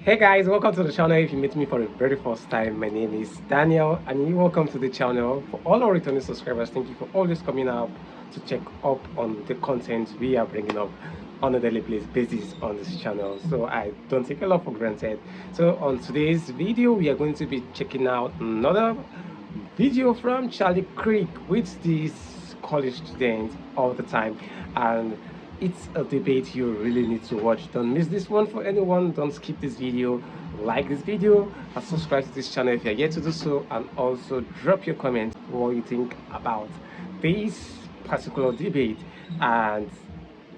Hey guys, welcome to the channel. If you meet me for the very first time, my name is Daniel and you welcome to the channel. For all our returning subscribers, thank you for always coming up to check up on the content we are bringing up on a daily basis on this channel. So I don't take a lot for granted. So on today's video, we are going to be checking out another video from Charlie Kirk with these college students all the time, and it's a debate you really need to watch. Don't miss this one for anyone. Don't skip this video. Like this video and subscribe to this channel if you're yet to do so, and also drop your comment what you think about this particular debate and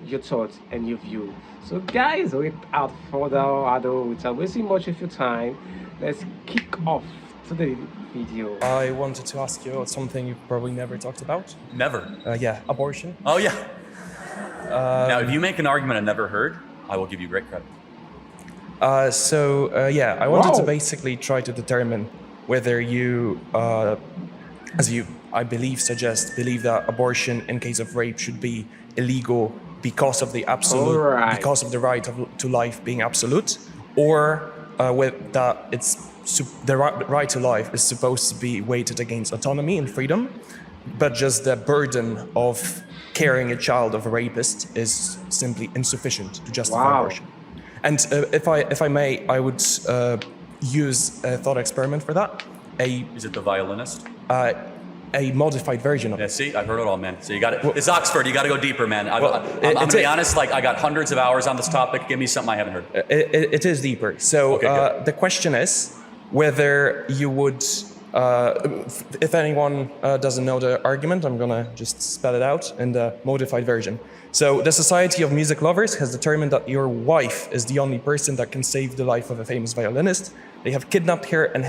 your thoughts and your view. So guys, without further ado, without wasting much of your time, let's kick off to the video. I wanted to ask you about something you've probably never talked about. Never. Yeah, abortion. Oh, yeah. Now, if you make an argument I've never heard, I will give you great credit. Yeah, I wanted to basically try to determine whether you, as you, I believe, believe that abortion in case of rape should be illegal because of the absolute, because of the right to life being absolute, or that the right to life is supposed to be weighted against autonomy and freedom, but just the burden of carrying a child of a rapist is simply insufficient to justify abortion. And if I may, I would use a thought experiment for that. Is it The Violinist? A modified version of it. Yeah, see, I've heard it all, man. So you got it. It's Oxford. You got to go deeper, man. I'm going to be honest. Like, I got hundreds of hours on this topic. Give me something I haven't heard. It is deeper. So Okay, the question is whether you would. If anyone doesn't know the argument, I'm gonna just spell it out in the modified version. So the Society of Music Lovers has determined that your wife is the only person that can save the life of a famous violinist. They have kidnapped her and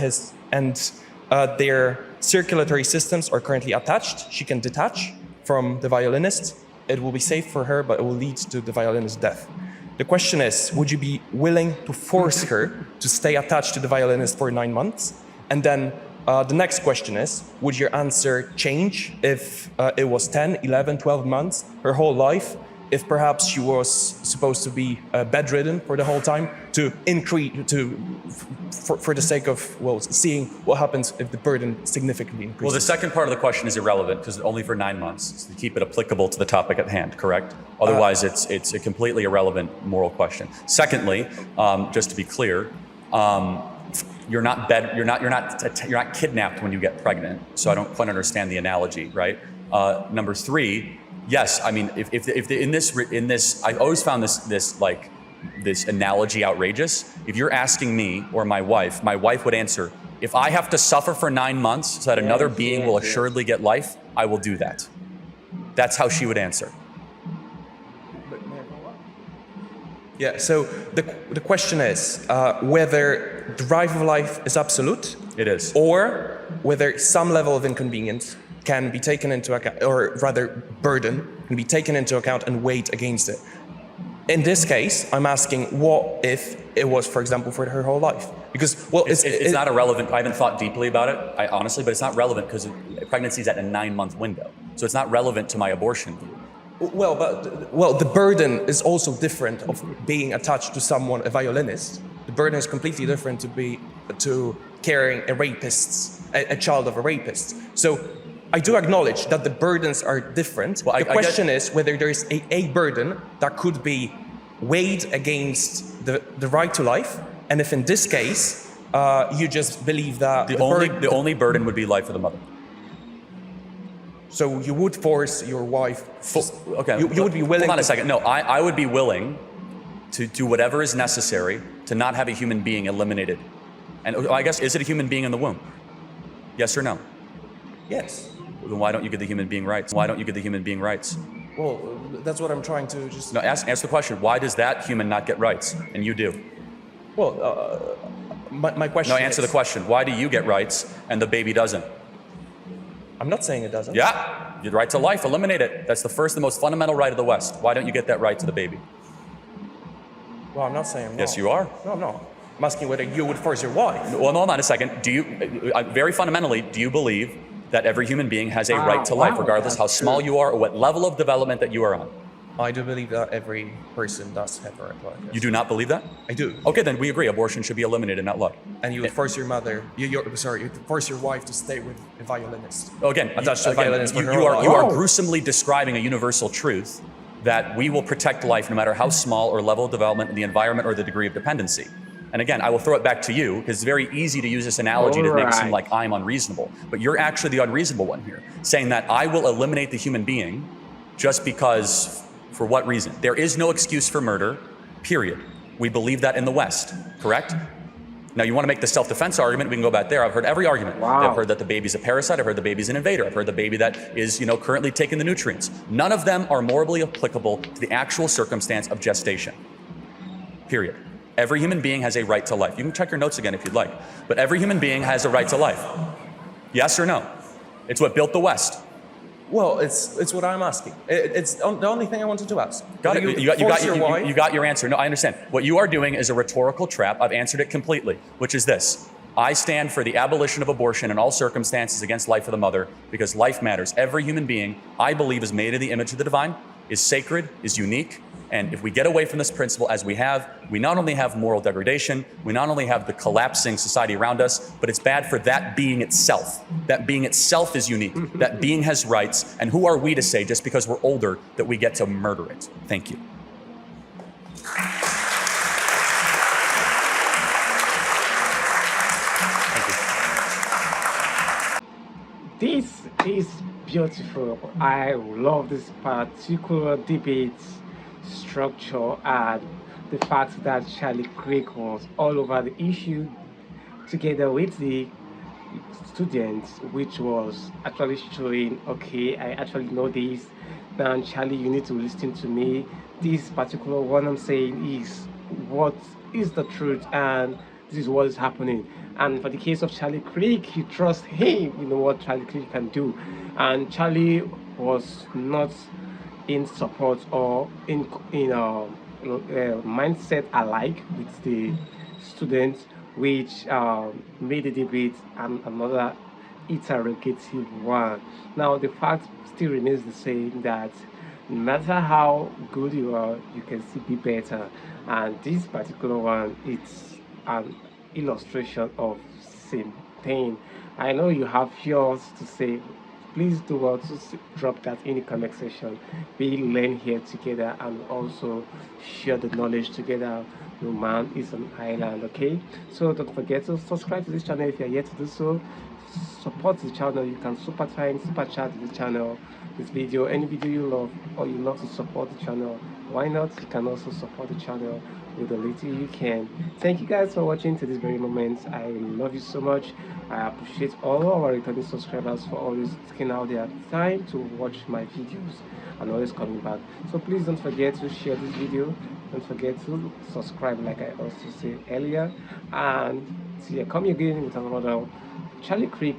their circulatory systems are currently attached. She can detach from the violinist. It will be safe for her, but it will lead to the violinist's death. The question is, would you be willing to force her to stay attached to the violinist for 9 months? And then the next question is, would your answer change if it was 10, 11, 12 months, her whole life, if perhaps she was supposed to be bedridden for the whole time to increase, for the sake of, seeing what happens if the burden significantly increases? Well, the second part of the question is irrelevant because it's only for 9 months to keep it applicable to the topic at hand, correct? Otherwise, it's a completely irrelevant moral question. Secondly, just to be clear, you're not kidnapped when you get pregnant, so I don't quite understand the analogy, right? Number three, yes, I mean, if in this, I've always found this analogy outrageous. If you're asking me or my wife would answer, if I have to suffer for 9 months so that another being will assuredly get life, I will do that. That's how she would answer. Yeah, so the question is whether the right of life is absolute. It is. Or whether some level of inconvenience can be taken into account, or rather burden can be taken into account and weighed against it. In this case, I'm asking, what if it was, for example, for her whole life? Because, it's not irrelevant. I haven't thought deeply about it, honestly, but it's not relevant because pregnancy is at a 9-month window. So it's not relevant to my abortion view. Well, the burden is also different of being attached to someone, a violinist. The burden is completely different to carrying a child of a rapist. So I do acknowledge that the burdens are different. Well, the question is whether there is a burden that could be weighed against the right to life, and if in this case you just believe that the only burden would be life of the mother. So you would force your wife. Okay. You would be willing. Hold on a second. No, I would be willing to do whatever is necessary to not have a human being eliminated. And I guess, is it a human being in the womb? Yes or no? Yes. Then why don't you give the human being rights? Why don't you give the human being rights? Well, that's what I'm trying to just. No, ask the question. Why does that human not get rights and you do? Well, my question. No, answer the question. Why do you get rights and the baby doesn't? I'm not saying it doesn't. Yeah, your right to life, eliminate it. That's the first and most fundamental right of the West. Why don't you get that right to the baby? Well, I'm not saying no. Yes, you are. No, I'm not. I'm asking whether you would force your wife. Well, hold on a second. Very fundamentally, do you believe that every human being has a right to life, regardless how small you are or what level of development that you are on? I do believe that every person does have a right to life. Yes. You do not believe that? I do. Okay, then we agree. Abortion should be eliminated, not allowed. And you would force your mother, you would force your wife to stay with a violinist. Oh, again, Attached to a violinist for her you whole are life. gruesomely describing a universal truth that we will protect life no matter how small or level of development in the environment or the degree of dependency. And again, I will throw it back to you because it's very easy to use this analogy to make it seem like I'm unreasonable. But you're actually the unreasonable one here, saying that I will eliminate the human being just because, for what reason? There is no excuse for murder, period. We believe that in the West, correct? Now, you want to make the self-defense argument, we can go back there. I've heard every argument. Wow. I've heard that the baby's a parasite. I've heard the baby's an invader. I've heard the baby that is, currently taking the nutrients. None of them are morally applicable to the actual circumstance of gestation, period. Every human being has a right to life. You can check your notes again if you'd like, but every human being has a right to life. Yes or no? It's what built the West. Well, it's what I'm asking. It's the only thing I wanted to ask. Got it. You got your answer. No, I understand. What you are doing is a rhetorical trap. I've answered it completely, which is this. I stand for the abolition of abortion in all circumstances against life of the mother because life matters. Every human being, I believe, is made in the image of the divine, is sacred, is unique. And if we get away from this principle as we have, we not only have moral degradation, we not only have the collapsing society around us, but it's bad for that being itself. That being itself is unique. That being has rights. And who are we to say, just because we're older, that we get to murder it? Thank you. This is beautiful. I love this particular debate structure and the fact that Charlie Kirk was all over the issue together with the students, which was actually showing, okay, I actually know this. Now, Charlie, you need to listen to me. This particular one I'm saying is what is the truth, and this is what is happening. And for the case of Charlie Kirk, you trust him. You know what Charlie Kirk can do. And Charlie was not in support or in mindset alike with the students, which made the debate another interrogative one. Now, the fact still remains the same that no matter how good you are, you can still be better. And this particular one, it's an illustration of same thing. I know you have yours to say. Please do also drop that in the comment section. We learn here together and also share the knowledge together. No man is an island, okay? So don't forget to subscribe to this channel if you're yet to do so. Support the channel. You can super chat the channel, this video, any video you love, or you love to support the channel. Why not? You can also support the channel with the little you can. Thank you guys for watching to this very moment. I love you so much. I appreciate all of our returning subscribers for always taking out their time to watch my videos and always coming back. So please don't forget to share this video. Don't forget to subscribe like I also said earlier. And see, come again with another Charlie Kirk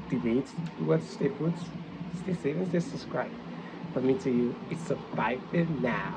debate. You want to stay put, stay safe, and stay subscribed. From me to you, it's a bye for now.